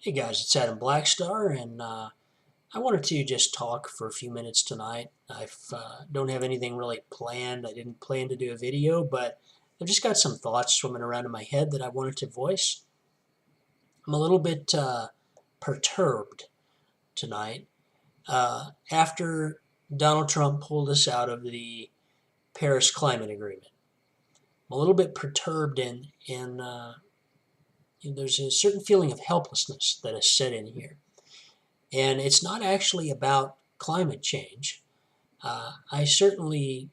Hey guys, it's Adam Blackstar, and I wanted to just talk for a few minutes tonight. I don't have anything really planned. I didn't plan to do a video, but I've just got some thoughts swimming around in my head that I wanted to voice. I'm a little bit perturbed tonight after Donald Trump pulled us out of the Paris Climate Agreement. I'm a little bit perturbed, and there's a certain feeling of helplessness that has set in here. And it's not actually about climate change. I certainly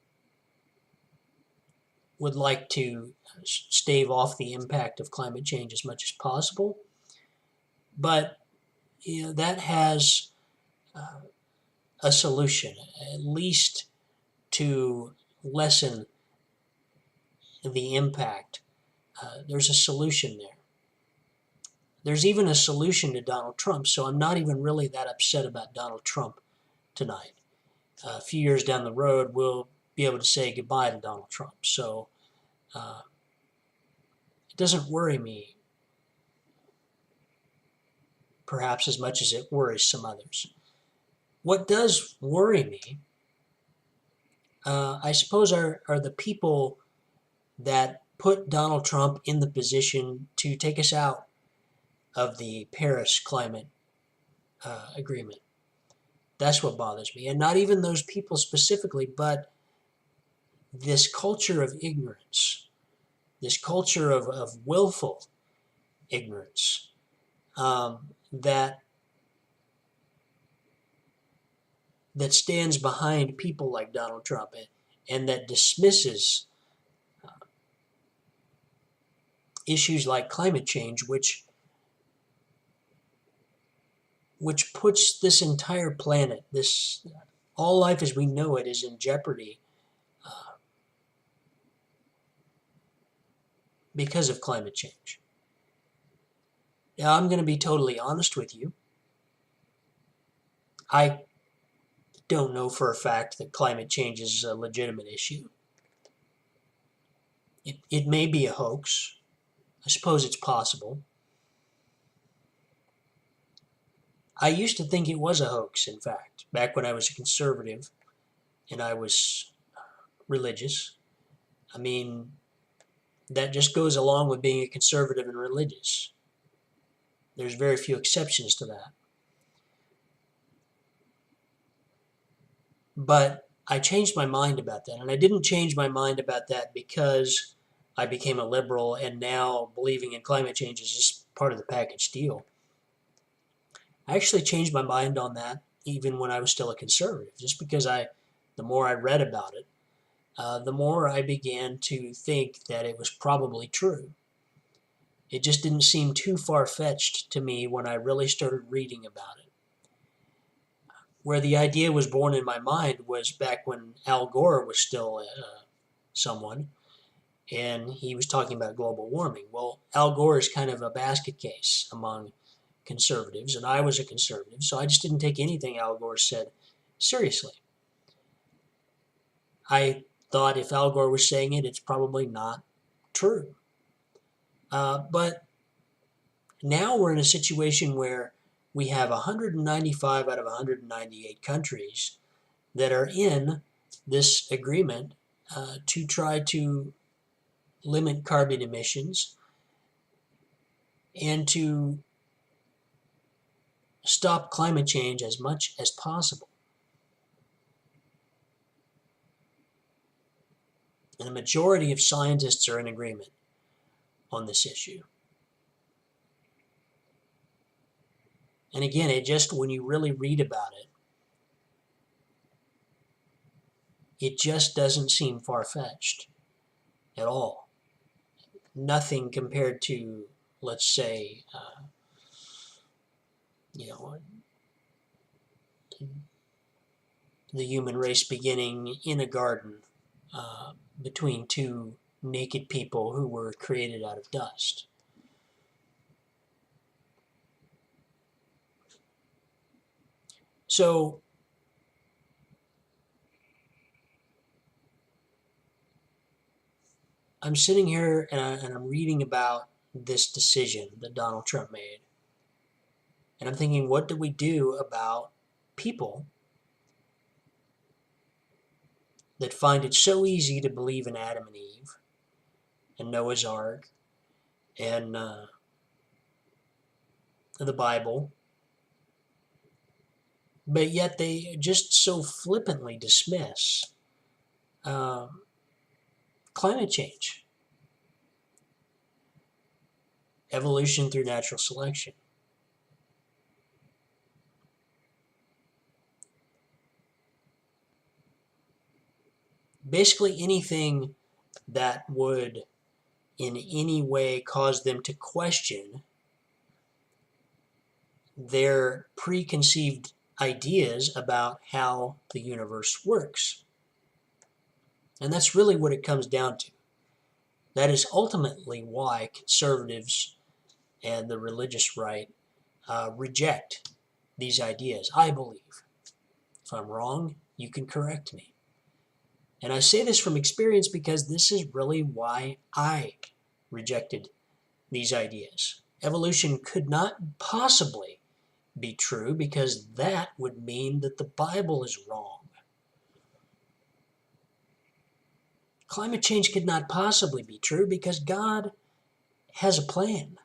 would like to stave off the impact of climate change as much as possible, but that has uh, a solution, at least to lessen the impact. There's a solution there. There's even a solution to Donald Trump, so I'm not even really that upset about Donald Trump tonight. A few years down the road, we'll be able to say goodbye to Donald Trump. So uh, it doesn't worry me perhaps as much as it worries some others. What does worry me, I suppose, are the people that put Donald Trump in the position to take us out of the Paris climate agreement. That's what bothers me. And not even those people specifically, but this culture of ignorance, this culture of willful ignorance that that stands behind people like Donald Trump and that dismisses issues like climate change, which puts this entire planet, this all life as we know it, is in jeopardy because of climate change. Now, I'm going to be totally honest with you. I don't know for a fact that climate change is a legitimate issue. It may be a hoax. I suppose it's possible. I used to think it was a hoax, in fact, back when I was a conservative and I was religious. I mean, that just goes along with being a conservative and religious. There's very few exceptions to that. But I changed my mind about that. And I didn't change my mind about that because I became a liberal and now believing in climate change is just part of the package deal. I actually changed my mind on that even when I was still a conservative, just because the more I read about it, the more I began to think that it was probably true. It just didn't seem too far-fetched to me when I really started reading about it. Where the idea was born in my mind was back when Al Gore was still someone, and he was talking about global warming. Well, Al Gore is kind of a basket case among conservatives, and I was a conservative, so I just didn't take anything Al Gore said seriously. I thought if Al Gore was saying it, it's probably not true. But now we're in a situation where we have 195 out of 198 countries that are in this agreement to try to limit carbon emissions and to stop climate change as much as possible. And a majority of scientists are in agreement on this issue. And again, when you really read about it, it just doesn't seem far-fetched at all. Nothing compared to, let's say, you know, the human race beginning in a garden between two naked people who were created out of dust. So I'm sitting here and I'm reading about this decision that Donald Trump made. And I'm thinking, what do we do about people that find it so easy to believe in Adam and Eve and Noah's Ark and the Bible, but yet they just so flippantly dismiss climate change, evolution through natural selection? Basically anything that would in any way cause them to question their preconceived ideas about how the universe works. And that's really what it comes down to. That is ultimately why conservatives and the religious right reject these ideas, I believe. If I'm wrong, you can correct me. And I say this from experience because this is really why I rejected these ideas. Evolution could not possibly be true because that would mean that the Bible is wrong. Climate change could not possibly be true because God has a plan.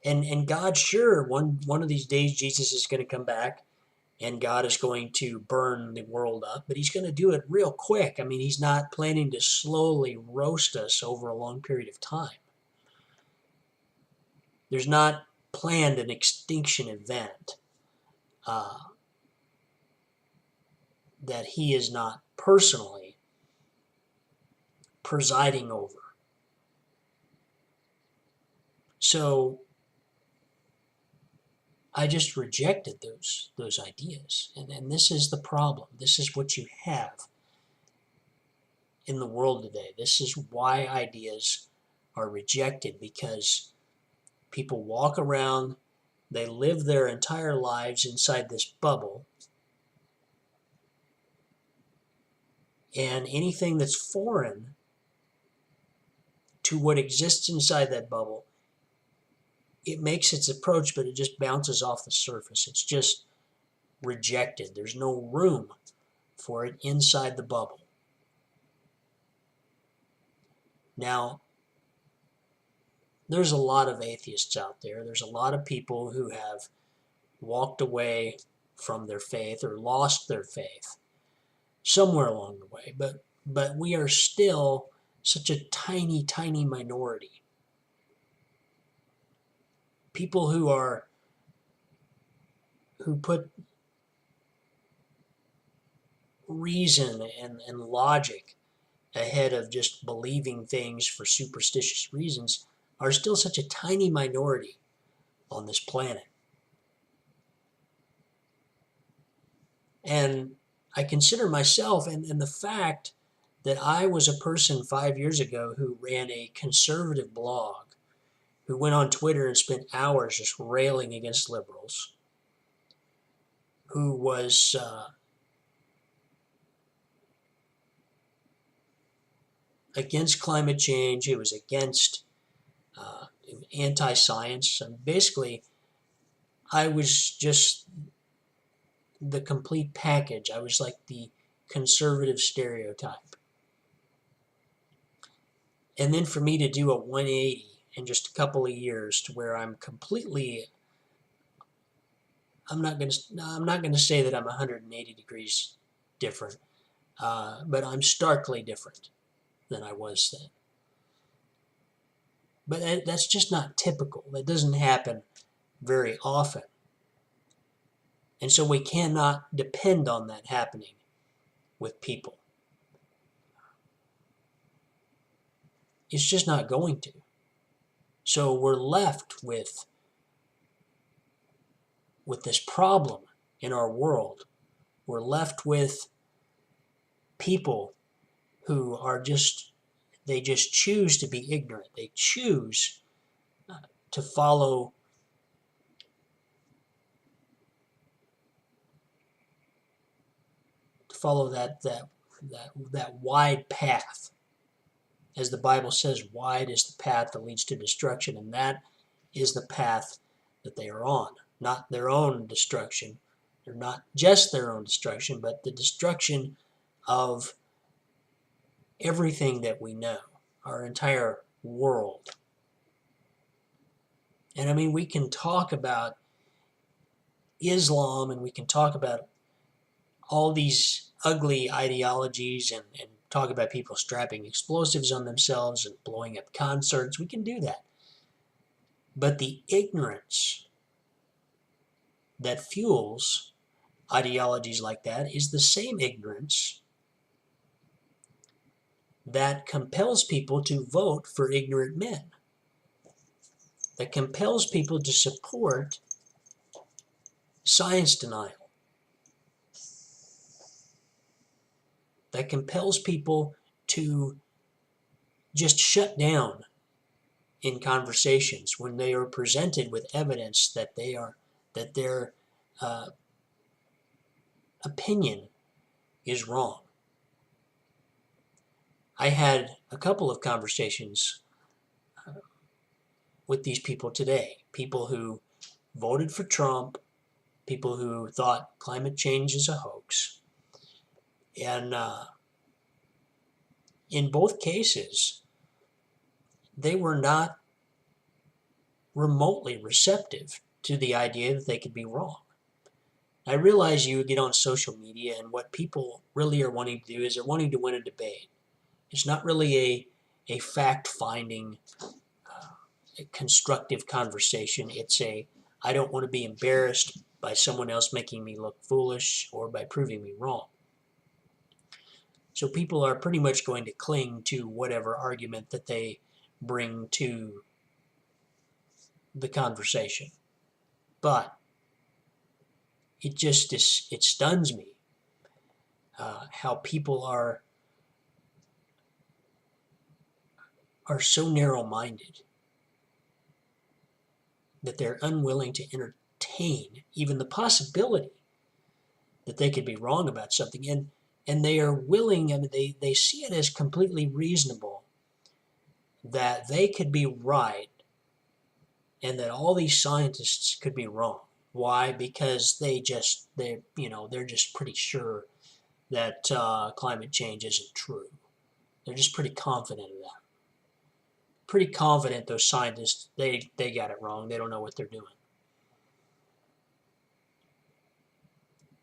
And God, sure, one of these days Jesus is going to come back and God is going to burn the world up, but he's going to do it real quick. I mean, he's not planning to slowly roast us over a long period of time. There's not planned an extinction event that he is not personally presiding over. So I just rejected those ideas. And this is the problem. This is what you have in the world today. This is why ideas are rejected, because people walk around, they live their entire lives inside this bubble, and anything that's foreign to what exists inside that bubble, it makes its approach, but it just bounces off the surface. It's just rejected. There's no room for it inside the bubble. Now, there's a lot of atheists out there. There's a lot of people who have walked away from their faith or lost their faith somewhere along the way. But we are still such a tiny, tiny minority. People who put reason and logic ahead of just believing things for superstitious reasons are still such a tiny minority on this planet. And I consider myself, and the fact that I was a person 5 years ago who ran a conservative blog, who went on Twitter and spent hours just railing against liberals, who was against climate change, he was against anti-science, and basically I was just the complete package. I was like the conservative stereotype. And then for me to do a 180 in just a couple of years to where I'm completely, I'm not going to say that I'm 180 degrees different, but I'm starkly different than I was then. But that's just not typical. That doesn't happen very often. And so we cannot depend on that happening with people. It's just not going to. So we're left with this problem in our world. We're left with people who are they just choose to be ignorant. They choose to follow that wide path. As the Bible says, wide is the path that leads to destruction, and that is the path that they are on. not their own destruction, or not just their own destruction, but the destruction of everything that we know, our entire world. And I mean, we can talk about Islam and we can talk about all these ugly ideologies and talk about people strapping explosives on themselves and blowing up concerts. We can do that. But the ignorance that fuels ideologies like that is the same ignorance that compels people to vote for ignorant men, that compels people to support science denial, that compels people to just shut down in conversations when they are presented with evidence that their uh, opinion is wrong. I had a couple of conversations with these people today, people who voted for Trump, people who thought climate change is a hoax. And in both cases, they were not remotely receptive to the idea that they could be wrong. I realize you get on social media and what people really are wanting to do is they're wanting to win a debate. It's not really a fact-finding, a constructive conversation. It's I don't want to be embarrassed by someone else making me look foolish or by proving me wrong. So people are pretty much going to cling to whatever argument that they bring to the conversation. But it stuns me how people are so narrow-minded that they're unwilling to entertain even the possibility that they could be wrong about something. And they are willing, I mean, they see it as completely reasonable that they could be right and that all these scientists could be wrong. Why? Because they're just pretty sure that climate change isn't true. They're just pretty confident of that. Pretty confident those scientists, they got it wrong. They don't know what they're doing.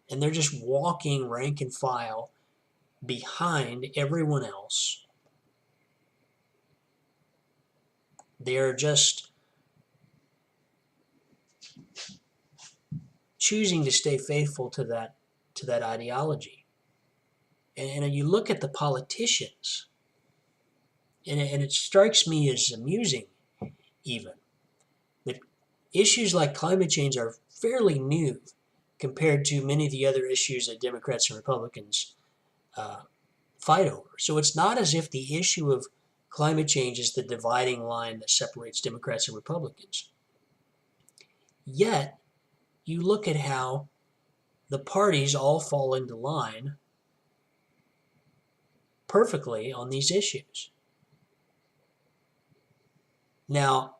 And they're just walking rank and file behind everyone else. They're just choosing to stay faithful to that ideology. And you look at the politicians, and it strikes me as amusing even, that issues like climate change are fairly new compared to many of the other issues that Democrats and Republicans fight over. So it's not as if the issue of climate change is the dividing line that separates Democrats and Republicans. Yet, you look at how the parties all fall into line perfectly on these issues. Now,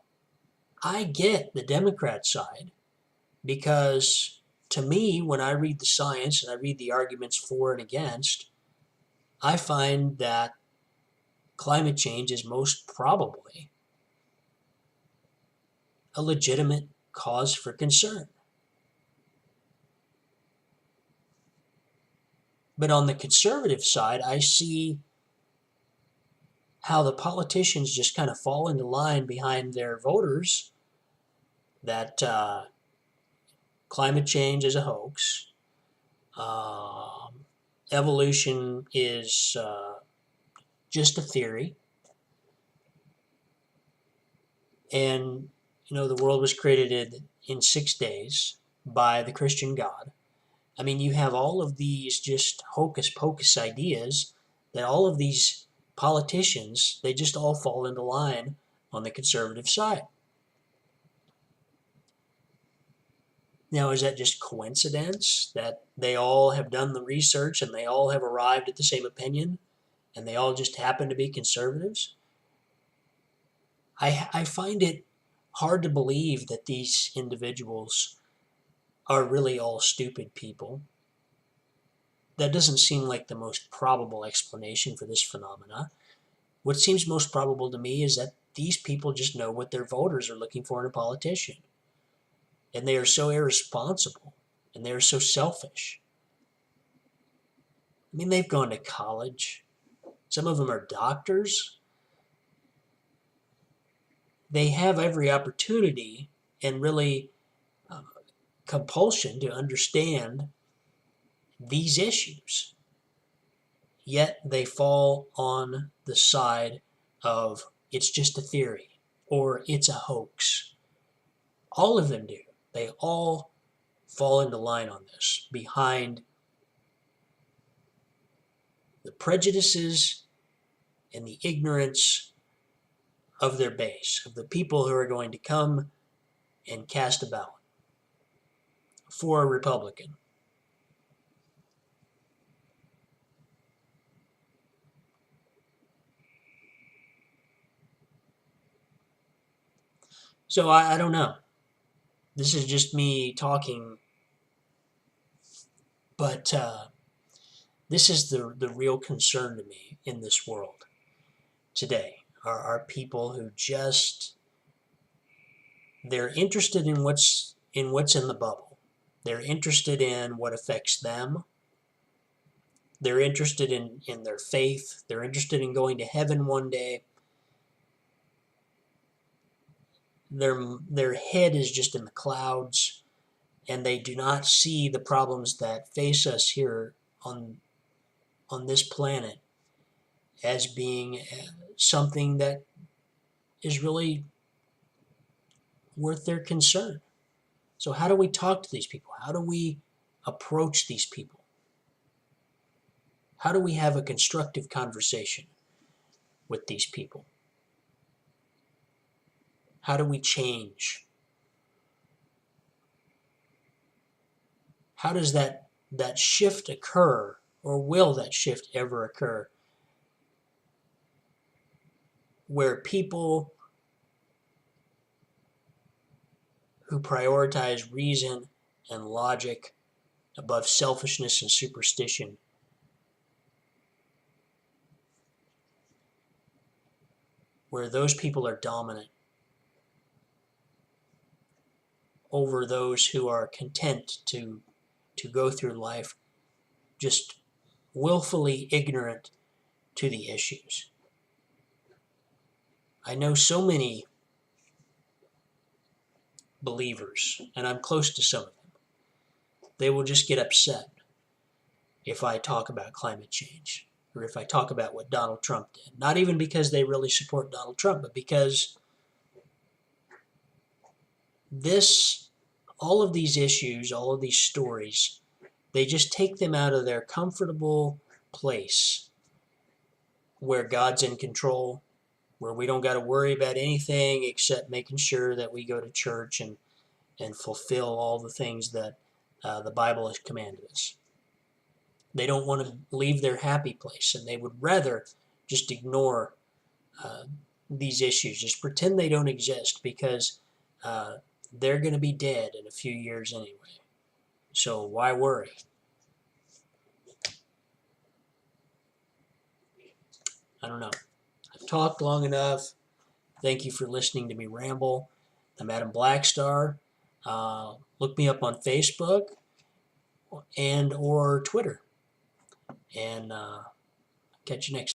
I get the Democrat side because to me, when I read the science and I read the arguments for and against, I find that climate change is most probably a legitimate cause for concern. But on the conservative side, I see how the politicians just kind of fall into line behind their voters that climate change is a hoax, evolution is just a theory, and the world was created in 6 days by the Christian God. I mean, you have all of these just hocus pocus ideas that all of these politicians, they just all fall into line on the conservative side. Now, is that just coincidence that they all have done the research and they all have arrived at the same opinion and they all just happen to be conservatives? I find it hard to believe that these individuals are really all stupid people. That doesn't seem like the most probable explanation for this phenomena. What seems most probable to me is that these people just know what their voters are looking for in a politician. And they are so irresponsible, and they are so selfish. I mean, they've gone to college. Some of them are doctors. They have every opportunity and really compulsion to understand these issues. Yet they fall on the side of it's just a theory or it's a hoax. All of them do. They all fall into line on this behind the prejudices and the ignorance of their base, of the people who are going to come and cast a ballot for a Republican. So I don't know. This is just me talking, but this is the real concern to me in this world today. Are people who just they're interested in what's in the bubble. They're interested in what affects them. They're interested in their faith. They're interested in going to heaven one day. Their head is just in the clouds, and they do not see the problems that face us here on this planet as being something that is really worth their concern. So how do we talk to these people? How do we approach these people? How do we have a constructive conversation with these people? How do we change? How does that shift occur, or will that shift ever occur, where people who prioritize reason and logic above selfishness and superstition where those people are dominant over those who are content to go through life just willfully ignorant to the issues. I know so many believers, and I'm close to some of them. They will just get upset if I talk about climate change or if I talk about what Donald Trump did. Not even because they really support Donald Trump, but because all of these issues, all of these stories, they just take them out of their comfortable place where God's in control, where we don't got to worry about anything except making sure that we go to church and fulfill all the things that the Bible has commanded us. They don't want to leave their happy place, and they would rather just ignore these issues, just pretend they don't exist, because they're going to be dead in a few years anyway. So why worry? I don't know. I've talked long enough. Thank you for listening to me ramble. I'm Adam Blackstar. Look me up on Facebook and or Twitter. And catch you next time.